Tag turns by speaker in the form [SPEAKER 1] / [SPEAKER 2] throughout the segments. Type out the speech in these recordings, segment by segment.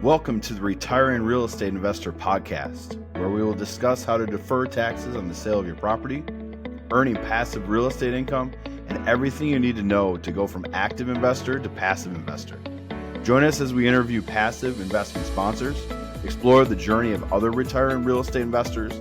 [SPEAKER 1] Welcome to the Retiring Real Estate Investor Podcast, where we will discuss how to defer taxes on the sale of your property, earning passive real estate income, and everything you need to know to go from active investor to passive investor. Join us as we interview passive investment sponsors, explore the journey of other retiring real estate investors,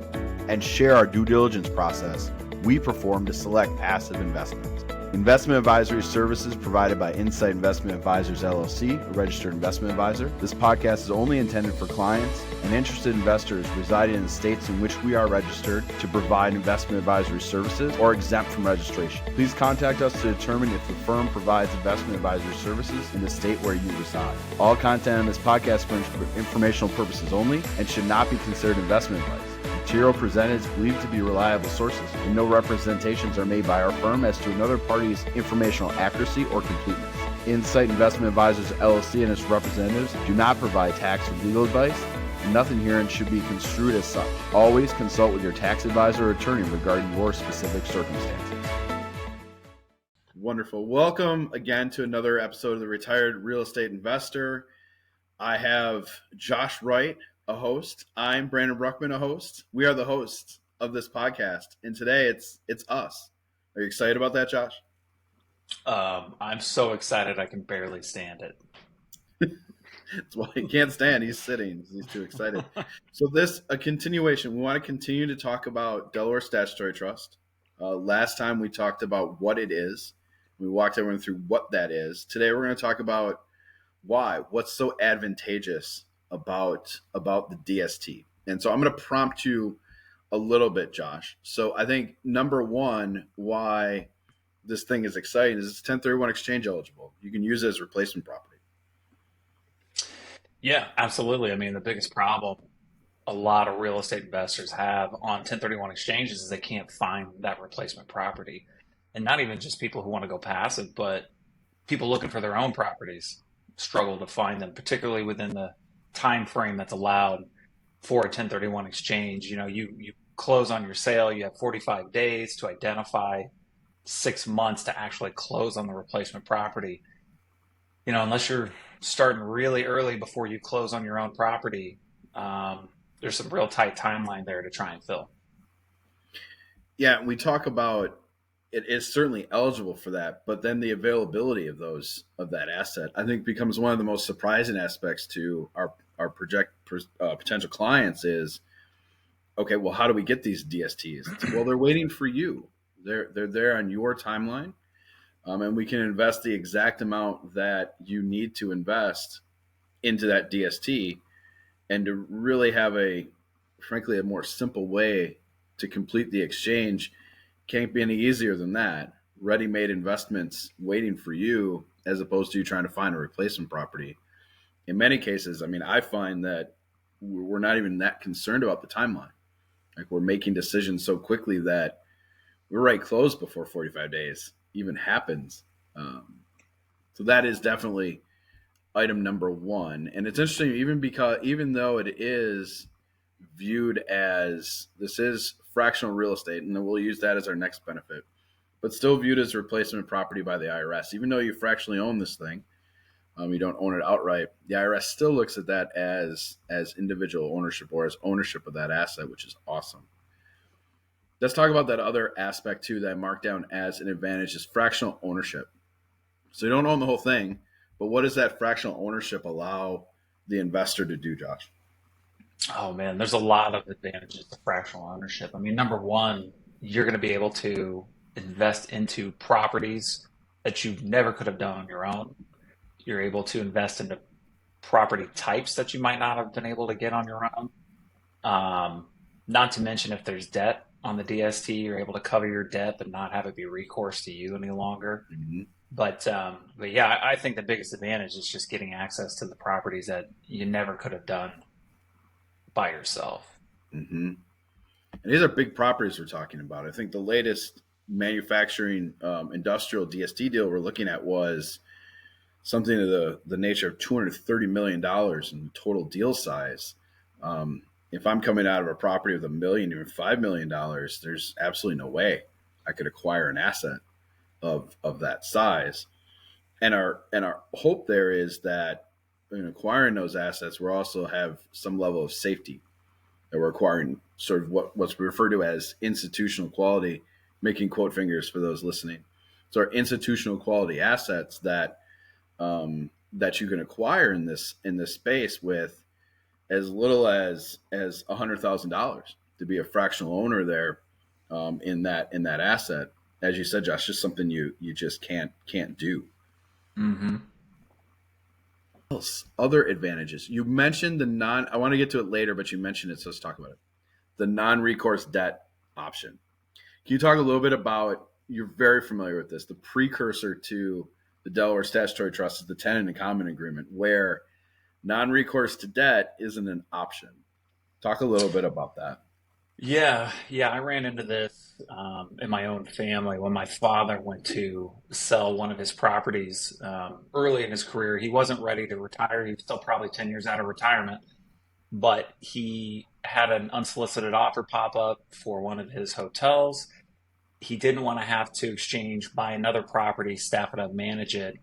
[SPEAKER 1] and share our due diligence process we perform to select passive investments. Investment advisory services provided by Insight Investment Advisors, LLC, a registered investment advisor. This podcast is only intended for clients and interested investors residing in the states in which we are registered to provide investment advisory services or exempt from registration. Please contact us to determine if the firm provides investment advisory services in the state where you reside. All content on this podcast is for informational purposes only and should not be considered investment advice. Material presented is believed to be reliable sources, and no representations are made by our firm as to another party's informational accuracy or completeness. Insight Investment Advisors, LLC and its representatives do not provide tax or legal advice, and nothing herein should be construed as such. Always consult with your tax advisor or attorney regarding your specific circumstances. Wonderful. Welcome again to another episode of the Retired Real Estate Investor. I have Josh Wright, a host. I'm Brandon Bruckman, a host. We are the hosts of this podcast, and today it's us. Are you excited about that, Josh?
[SPEAKER 2] I'm so excited I can barely stand it.
[SPEAKER 1] That's why he can't stand. He's sitting. He's too excited. So a continuation. We want to continue to talk about Delaware Statutory Trust. Last time we talked about what it is. We walked everyone through what that is. Today we're going to talk about why. What's so advantageous about the DST. And so I'm going to prompt you a little bit, Josh. So I think number one, why this thing is exciting is it's 1031 exchange eligible. You can use it as replacement property.
[SPEAKER 2] Yeah, absolutely. I mean, the biggest problem a lot of real estate investors have on 1031 exchanges is they can't find that replacement property. And not even just people who want to go passive, but people looking for their own properties struggle to find them, particularly within the time frame that's allowed for a 1031 exchange. You know, you close on your sale, you have 45 days to identify, 6 months to actually close on the replacement property. You know, unless you're starting really early before you close on your own property, there's some real tight timeline there to try and fill.
[SPEAKER 1] Yeah, we talk about it is certainly eligible for that, but then the availability of that asset, I think, becomes one of the most surprising aspects to our potential clients is, okay, well, how do we get these DSTs? Well, they're waiting for you. They're there on your timeline, and we can invest the exact amount that you need to invest into that DST, and to really have frankly, a more simple way to complete the exchange. Can't be any easier than that. Ready-made investments waiting for you, as opposed to you trying to find a replacement property. In many cases, I mean, I find that we're not even that concerned about the timeline. Like, we're making decisions so quickly that we're right close before 45 days even happens. So that is definitely item number one. And it's interesting, even though it is viewed as this is fractional real estate, and then we'll use that as our next benefit, but still viewed as replacement property by the IRS. Even though you fractionally own this thing, you don't own it outright, the IRS still looks at that as individual ownership or as ownership of that asset, which is awesome. Let's talk about that other aspect too that I marked down as an advantage is fractional ownership. So you don't own the whole thing, but what does that fractional ownership allow the investor to do, Josh?
[SPEAKER 2] Oh man, there's a lot of advantages to fractional ownership. I mean, number one, you're going to be able to invest into properties that you never could have done on your own. You're able to invest into property types that you might not have been able to get on your own. Not to mention, if there's debt on the DST, you're able to cover your debt but not have it be recourse to you any longer.
[SPEAKER 1] Mm-hmm.
[SPEAKER 2] But yeah, I think the biggest advantage is just getting access to the properties that you never could have done by yourself.
[SPEAKER 1] Mm-hmm. And these are big properties we're talking about. I think the latest manufacturing industrial DST deal we're looking at was something of the nature of $230 million in total deal size. If I'm coming out of a property with $1 million, even $5 million, there's absolutely no way I could acquire an asset of that size. And our hope there is that in acquiring those assets, we also have some level of safety that we're acquiring, sort of what's referred to as institutional quality, making quote fingers for those listening. So our institutional quality assets that you can acquire in this space with as little as $100,000 to be a fractional owner there, in that asset. As you said, Josh, just something you just can't do.
[SPEAKER 2] Mm-hmm.
[SPEAKER 1] Other advantages. You mentioned I want to get to it later, but you mentioned it, so let's talk about it. The non-recourse debt option. Can you talk a little bit about, you're very familiar with this, the precursor to the Delaware Statutory Trust is the tenant in common agreement, where non-recourse to debt isn't an option. Talk a little bit about that.
[SPEAKER 2] Yeah, I ran into this in my own family when my father went to sell one of his properties early in his career. He wasn't ready to retire. He was still probably 10 years out of retirement, but he had an unsolicited offer pop up for one of his hotels. He didn't want to have to buy another property, staff it up, manage it.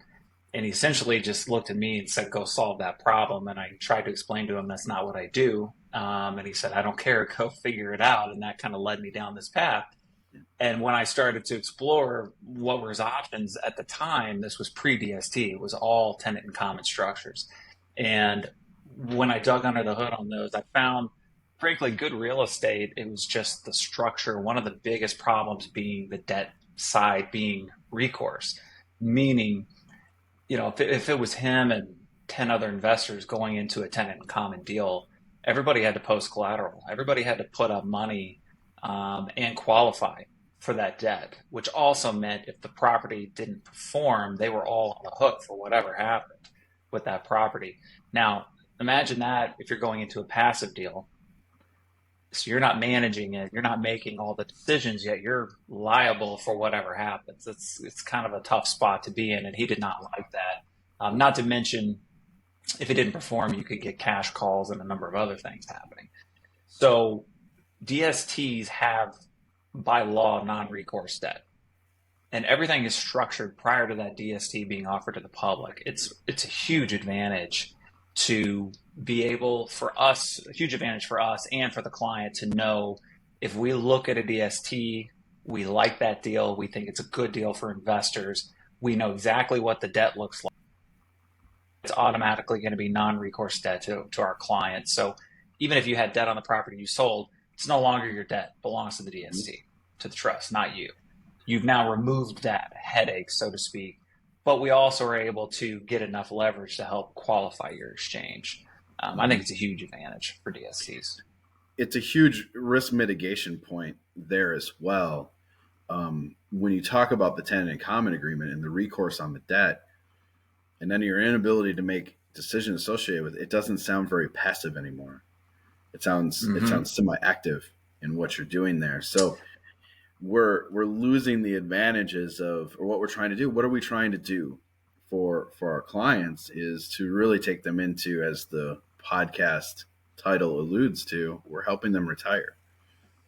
[SPEAKER 2] And he essentially just looked at me and said, go solve that problem. And I tried to explain to him that's not what I do. And he said, I don't care, go figure it out. And that kind of led me down this path. And when I started to explore what were his options at the time, this was pre-DST. It was all tenant in common structures. And when I dug under the hood on those, I found, frankly, good real estate. It was just the structure. One of the biggest problems being the debt side being recourse, meaning, if it was him and 10 other investors going into a tenant in common deal, everybody had to post collateral. Everybody had to put up money and qualify for that debt, which also meant if the property didn't perform, they were all on the hook for whatever happened with that property. Now, imagine that if you're going into a passive deal. So you're not managing it, you're not making all the decisions, yet you're liable for whatever happens. It's kind of a tough spot to be in, and he did not like that. Not to mention, if it didn't perform, you could get cash calls and a number of other things happening. So DSTs have, by law, non-recourse debt, and everything is structured prior to that DST being offered to the public. It's a huge advantage to be able, for us, a huge advantage for us and for the client to know if we look at a DST, we like that deal, we think it's a good deal for investors, we know exactly what the debt looks like. It's automatically going to be non-recourse debt to our clients. So even if you had debt on the property you sold, it's no longer your debt, it belongs to the DST, to the trust, not you. You've now removed that headache, so to speak, but we also are able to get enough leverage to help qualify your exchange. I think it's a huge advantage for DSTs.
[SPEAKER 1] It's a huge risk mitigation point there as well. When you talk about the tenant in common agreement and the recourse on the debt, and then your inability to make decisions associated with it, it doesn't sound very passive anymore. It sounds semi-active in what you're doing there. So we're losing the advantages of, or what we're trying to do. What are we trying to do for our clients is to really take them into, as the podcast title alludes to, we're helping them retire.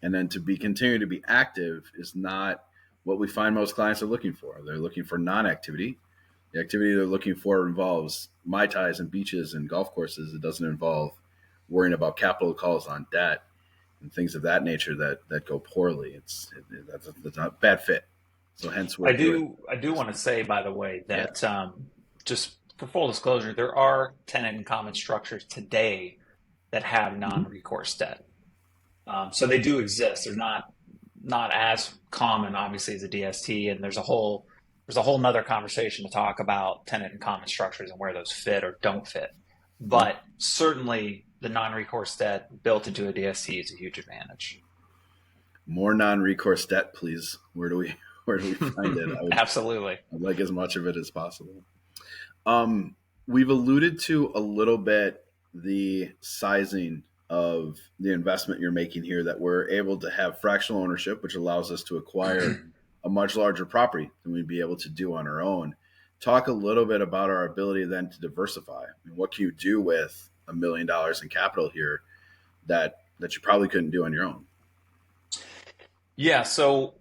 [SPEAKER 1] And then to continue to be active is not what we find most clients are looking for. They're looking for non-activity. The activity they're looking for involves Mai Tais and beaches and golf courses. It doesn't involve worrying about capital calls on debt and things of that nature that go poorly. That's a bad fit. So hence,
[SPEAKER 2] I do want to say, by the way, that just for full disclosure, there are tenant in common structures today that have non-recourse debt. So they do exist. They're not as common, obviously, as a DST, and there's a whole nother conversation to talk about tenant in common structures and where those fit or don't fit. But certainly the non-recourse debt built into a DST is a huge advantage.
[SPEAKER 1] More non-recourse debt, please. Where do we find it?
[SPEAKER 2] Absolutely.
[SPEAKER 1] I'd like as much of it as possible. We've alluded to a little bit the sizing of the investment you're making here, that we're able to have fractional ownership, which allows us to acquire a much larger property than we'd be able to do on our own. Talk a little bit about our ability then to diversify. I mean, what can you do with $1 million in capital here that you probably couldn't do on your own?
[SPEAKER 2] Yeah, so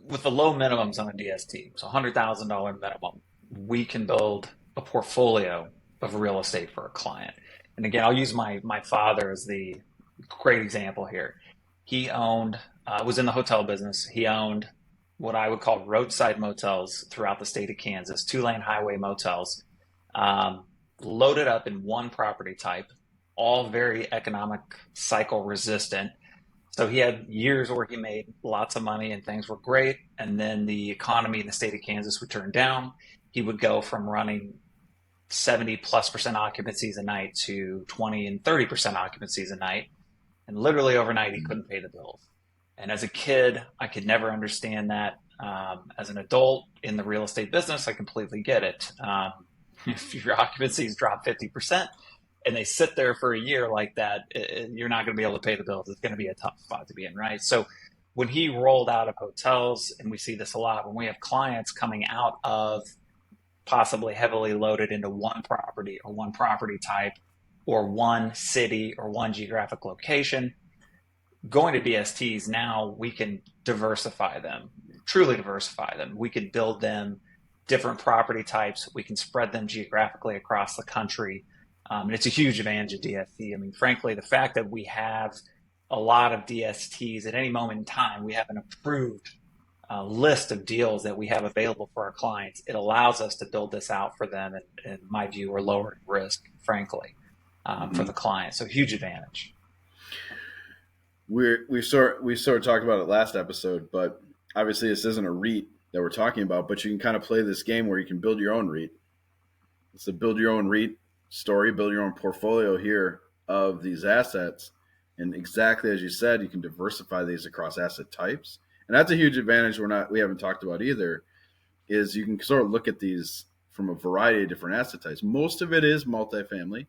[SPEAKER 2] with the low minimums on a DST, so $100,000 minimum, we can build a portfolio of real estate for a client. And again, I'll use my father as the great example here. He owned, was in the hotel business. He owned what I would call roadside motels throughout the state of Kansas, 2-lane highway motels, loaded up in one property type, all very economic cycle resistant. So he had years where he made lots of money and things were great. And then the economy in the state of Kansas would turn down. He would go from running 70+% occupancies a night to 20 and 30% occupancies a night. And literally overnight, he couldn't pay the bills. And as a kid, I could never understand that. As an adult in the real estate business, I completely get it. If your occupancies drop 50% and they sit there for a year like that, you're not going to be able to pay the bills. It's going to be a tough spot to be in, right? So when he rolled out of hotels, and we see this a lot, when we have clients coming out of possibly heavily loaded into one property or one property type or one city or one geographic location, going to DSTs now, we can diversify them, truly diversify them. We can build them different property types. We can spread them geographically across the country. And it's a huge advantage of DST. I mean, frankly, the fact that we have a lot of DSTs at any moment in time, we have an approved list of deals that we have available for our clients. It allows us to build this out for them. And in my view, we're lowering risk, frankly, for the client. So huge advantage.
[SPEAKER 1] We sort of talked about it last episode, but obviously this isn't a REIT that we're talking about, but you can kind of play this game where you can build your own REIT. It's a build your own REIT story, build your own portfolio here of these assets. And exactly as you said, you can diversify these across asset types. And that's a huge advantage we haven't talked about either, is you can sort of look at these from a variety of different asset types. Most of it is multifamily,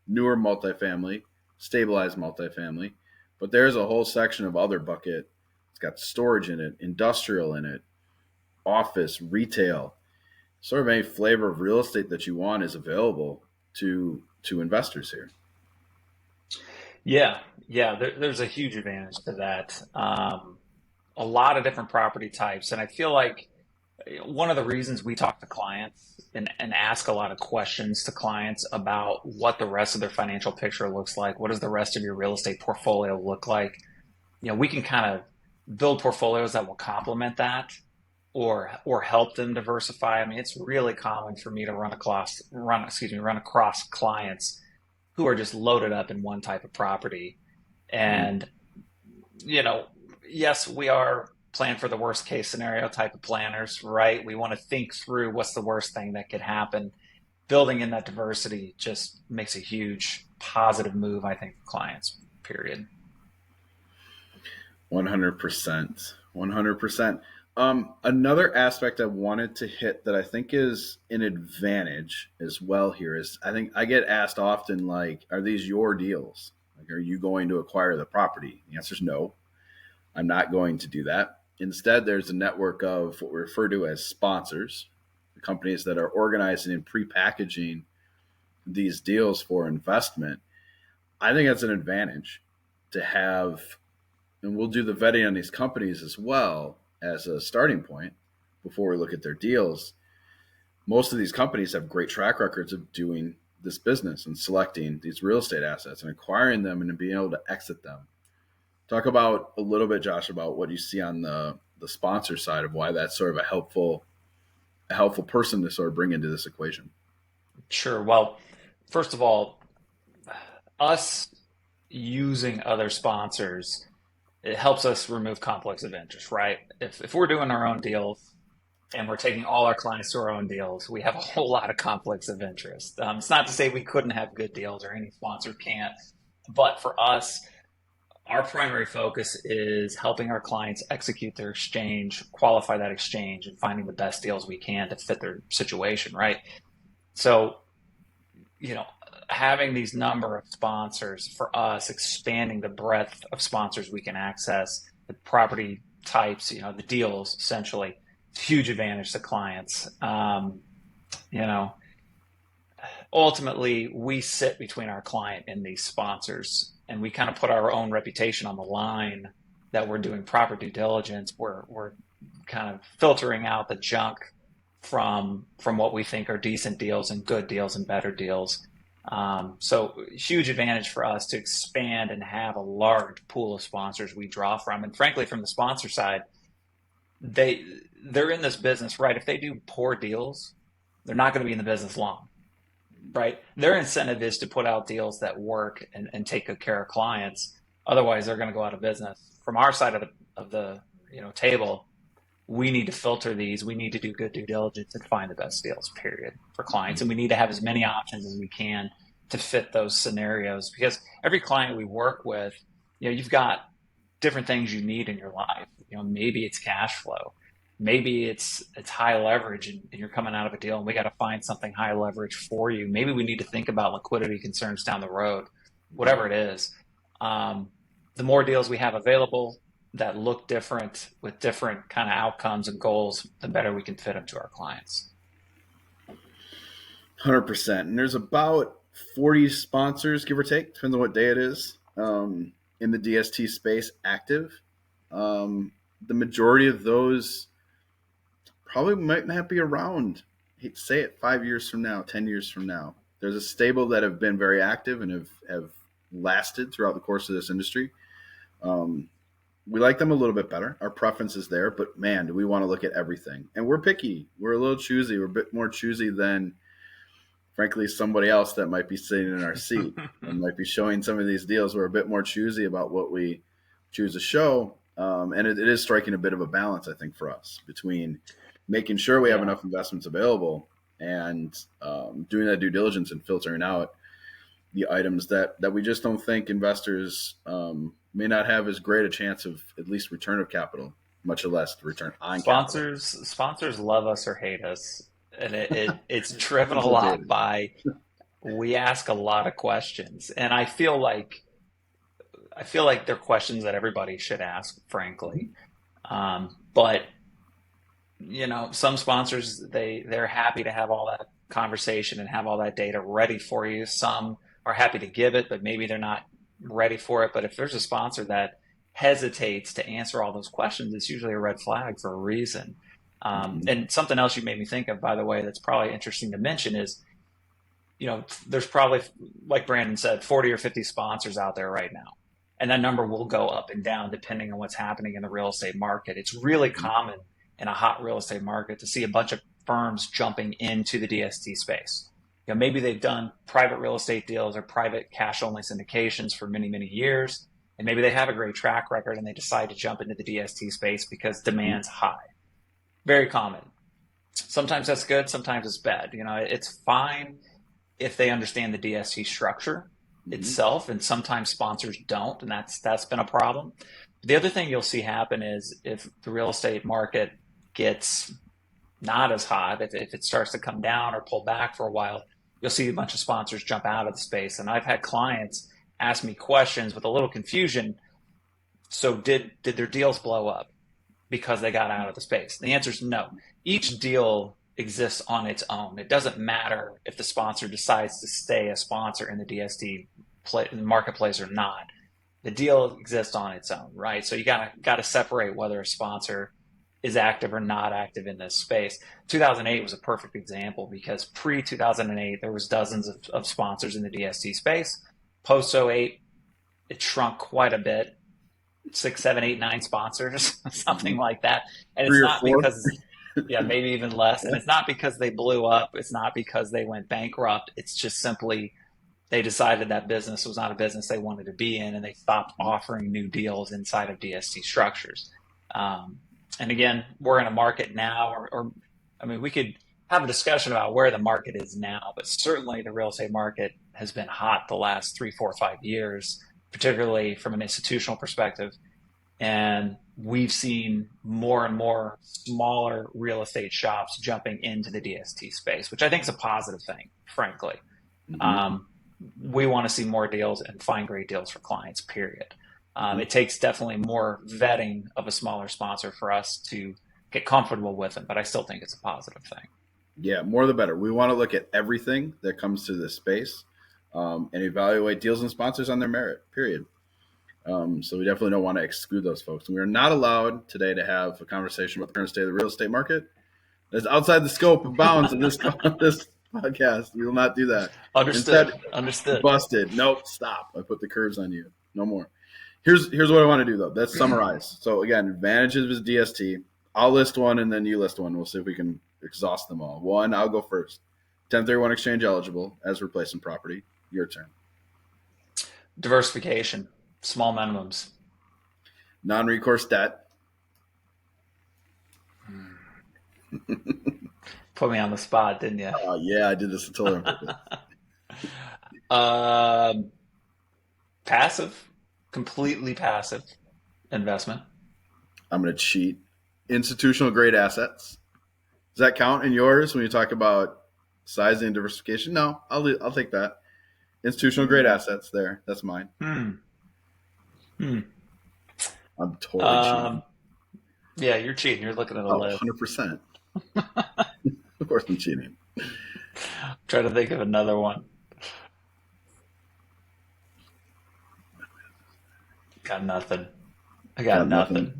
[SPEAKER 1] newer multifamily, stabilized multifamily, but there's a whole section of other bucket. It's got storage in it, industrial in it, office, retail, sort of any flavor of real estate that you want is available to investors here.
[SPEAKER 2] Yeah, there's a huge advantage to that. A lot of different property types. And I feel like one of the reasons we talk to clients and ask a lot of questions to clients about what the rest of their financial picture looks like, what does the rest of your real estate portfolio look like? We can kind of build portfolios that will complement that or help them diversify. I mean, it's really common for me to run across clients who are just loaded up in one type of property. And, yes, we are plan for the worst case scenario type of planners, right? We want to think through what's the worst thing that could happen. Building in that diversity just makes a huge positive move, I think, for clients, period.
[SPEAKER 1] 100%. 100%. Another aspect I wanted to hit that I think is an advantage as well here is I think I get asked often, like, are these your deals? Like, are you going to acquire the property? The answer is no. I'm not going to do that. Instead, there's a network of what we refer to as sponsors, the companies that are organizing and prepackaging these deals for investment. I think that's an advantage to have, and we'll do the vetting on these companies as well as a starting point before we look at their deals. Most of these companies have great track records of doing this business and selecting these real estate assets and acquiring them and being able to exit them. Talk about a little bit, Josh, about what you see on the sponsor side of why that's sort of a helpful person to sort of bring into this equation.
[SPEAKER 2] Sure. Well, first of all, us using other sponsors, it helps us remove conflicts of interest, right? If we're doing our own deals and we're taking all our clients to our own deals, we have a whole lot of conflicts of interest. It's not to say we couldn't have good deals or any sponsor can't, but for us, our primary focus is helping our clients execute their exchange, qualify that exchange, and finding the best deals we can to fit their situation, right? So, having these number of sponsors for us, expanding the breadth of sponsors we can access, the property types, the deals, essentially, it's a huge advantage to clients. Ultimately, we sit between our client and these sponsors, and we kind of put our own reputation on the line that we're doing proper due diligence. We're kind of filtering out the junk from what we think are decent deals and good deals and better deals. So huge advantage for us to expand and have a large pool of sponsors we draw from. And frankly, from the sponsor side, they they're in this business, right? If they do poor deals, they're not going to be in the business long, right? Their incentive is to put out deals that work and take good care of clients. Otherwise, they're going to go out of business. From our side of the table, we need to filter these. We need to do good due diligence and find the best deals, period, for clients. And we need to have as many options as we can to fit those scenarios, because every client we work with, you've got different things you need in your life. Maybe it's cash flow. Maybe it's high leverage and you're coming out of a deal and we got to find something high leverage for you. Maybe we need to think about liquidity concerns down the road, whatever it is. The more deals we have available that look different with different kind of outcomes and goals, the better we can fit them to our clients.
[SPEAKER 1] 100%. And there's about 40 sponsors, give or take, depends on what day it is, in the DST space active. The majority of those probably might not be around, I hate to say it, 5 years from now, 10 years from now. There's a stable that have been very active and have lasted throughout the course of this industry. We like them a little bit better. Our preference is there, but man, do we want to look at everything. And we're picky. We're a little choosy. We're a bit more choosy than, frankly, somebody else that might be sitting in our seat and might be showing some of these deals. We're a bit more choosy about what we choose to show. And it is striking a bit of a balance, I think, for us between making sure we have enough investments available and doing that due diligence and filtering out the items that we just don't think investors may not have as great a chance of at least return of capital, much less return on capital.
[SPEAKER 2] Sponsors love us or hate us, and it's driven a lot by we ask a lot of questions, and I feel like they're questions that everybody should ask, frankly. But some sponsors they're happy to have all that conversation and have all that data ready for you. Some are happy to give it, but maybe they're not ready for it. But if there's a sponsor that hesitates to answer all those questions, it's usually a red flag for a reason. And something else you made me think of, by the way, that's probably interesting to mention is, there's probably, like Brandon said, 40 or 50 sponsors out there right now. And that number will go up and down depending on what's happening in the real estate market. It's really common in a hot real estate market to see a bunch of firms jumping into the DST space. Maybe they've done private real estate deals or private cash only syndications for many, many years. And maybe they have a great track record and they decide to jump into the DST space because demand's high. Very common. Sometimes that's good. Sometimes it's bad. It's fine if they understand the DST structure itself, and sometimes sponsors don't, and that's been a problem. The other thing you'll see happen is if the real estate market gets not as hot, if it starts to come down or pull back for a while, you'll see a bunch of sponsors jump out of the space. And I've had clients ask me questions with a little confusion. So did their deals blow up because they got out of the space? The answer is no. Each deal exists on its own. It doesn't matter if the sponsor decides to stay a sponsor in the DST marketplace or not. The deal exists on its own, right? So you gotta separate whether a sponsor is active or not active in this space. 2008 was a perfect example because pre-2008, there was dozens of sponsors in the DST space. Post-08, it shrunk quite a bit, 6, 7, 8, 9 sponsors, something like that. And it's not because, maybe even less. And it's not because they blew up. It's not because they went bankrupt. It's just simply they decided that business was not a business they wanted to be in, and they stopped offering new deals inside of DST structures. And again, we're in a market now, we could have a discussion about where the market is now, but certainly the real estate market has been hot the last 3, 4, 5 years, particularly from an institutional perspective. And we've seen more and more smaller real estate shops jumping into the DST space, which I think is a positive thing, frankly. We want to see more deals and find great deals for clients, period. It takes definitely more vetting of a smaller sponsor for us to get comfortable with them, but I still think it's a positive thing.
[SPEAKER 1] Yeah, more the better. We want to look at everything that comes to this space and evaluate deals and sponsors on their merit, period. So we definitely don't want to exclude those folks. And we are not allowed today to have a conversation about the current state of the real estate market. That's outside the scope and bounds of this this podcast. We will not do that.
[SPEAKER 2] Understood.
[SPEAKER 1] Instead,
[SPEAKER 2] Understood.
[SPEAKER 1] busted. Nope. Stop. I put the curves on you. No more. Here's what I want to do though. Let's summarize. So again, advantages of DST. I'll list one and then you list one. We'll see if we can exhaust them all. One, I'll go first. 1031 exchange eligible as replacement property. Your turn.
[SPEAKER 2] Diversification. Small minimums.
[SPEAKER 1] Non-recourse debt.
[SPEAKER 2] Put me on the spot, didn't you?
[SPEAKER 1] Yeah, I did this until
[SPEAKER 2] Passive. Completely passive investment.
[SPEAKER 1] I'm going to cheat. Institutional grade assets. Does that count in yours when you talk about sizing and diversification? No, I'll take that. Institutional grade assets there. That's mine. I'm totally cheating.
[SPEAKER 2] Yeah, you're cheating. You're looking at a list.
[SPEAKER 1] 100%. Of course I'm cheating.
[SPEAKER 2] I'm trying to think of another one. Got nothing. I got nothing.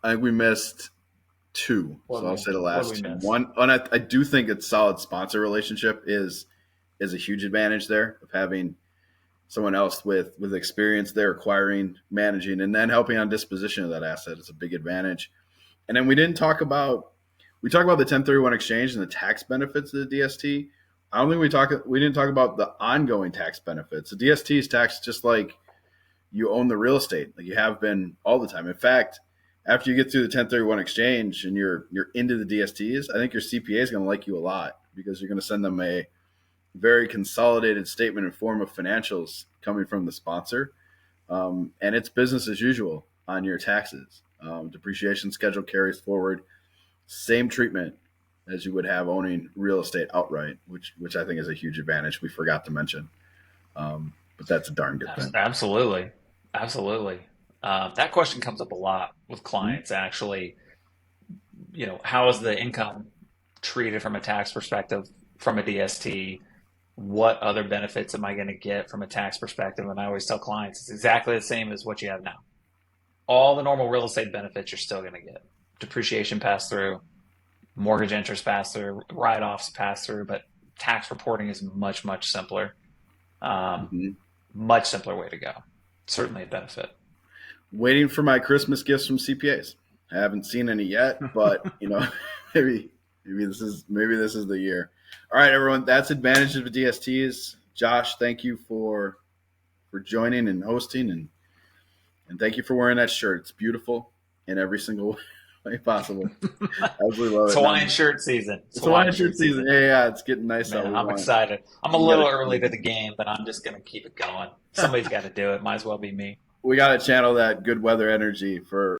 [SPEAKER 1] I think we missed two. So I'll say the last two. One, and I do think a solid sponsor relationship is a huge advantage there of having someone else with experience there acquiring, managing, and then helping on disposition of that asset. It's a big advantage. And then we talked about the 1031 exchange and the tax benefits of the DST. I don't think we didn't talk about the ongoing tax benefits. The DST is taxed just like you own the real estate, like you have been all the time. In fact, after you get through the 1031 exchange and you're into the DSTs, I think your CPA is going to like you a lot because you're going to send them a very consolidated statement in form of financials coming from the sponsor. And it's business as usual on your taxes. Depreciation schedule carries forward. Same treatment as you would have owning real estate outright, which I think is a huge advantage we forgot to mention. But that's a darn good thing.
[SPEAKER 2] Absolutely. That question comes up a lot with clients, actually. How is the income treated from a tax perspective from a DST? What other benefits am I going to get from a tax perspective? And I always tell clients it's exactly the same as what you have now. All the normal real estate benefits you're still going to get. Depreciation pass through, mortgage interest pass through, write-offs pass through, but tax reporting is much, much simpler. Much simpler way to go. Certainly a benefit.
[SPEAKER 1] Waiting for my Christmas gifts from CPAs. I haven't seen any yet, but maybe this is the year. All right, everyone. That's advantages of DSTs. Josh, thank you for joining and hosting, and thank you for wearing that shirt. It's beautiful in every single way possible. Absolutely love it.
[SPEAKER 2] It's Hawaiian shirt season.
[SPEAKER 1] It's Hawaiian shirt season. Yeah, it's getting nice out.
[SPEAKER 2] I'm excited. I'm a little early to the game, but I'm just going to keep it going. Somebody's got to do it. Might as well be me.
[SPEAKER 1] We got to channel that good weather energy for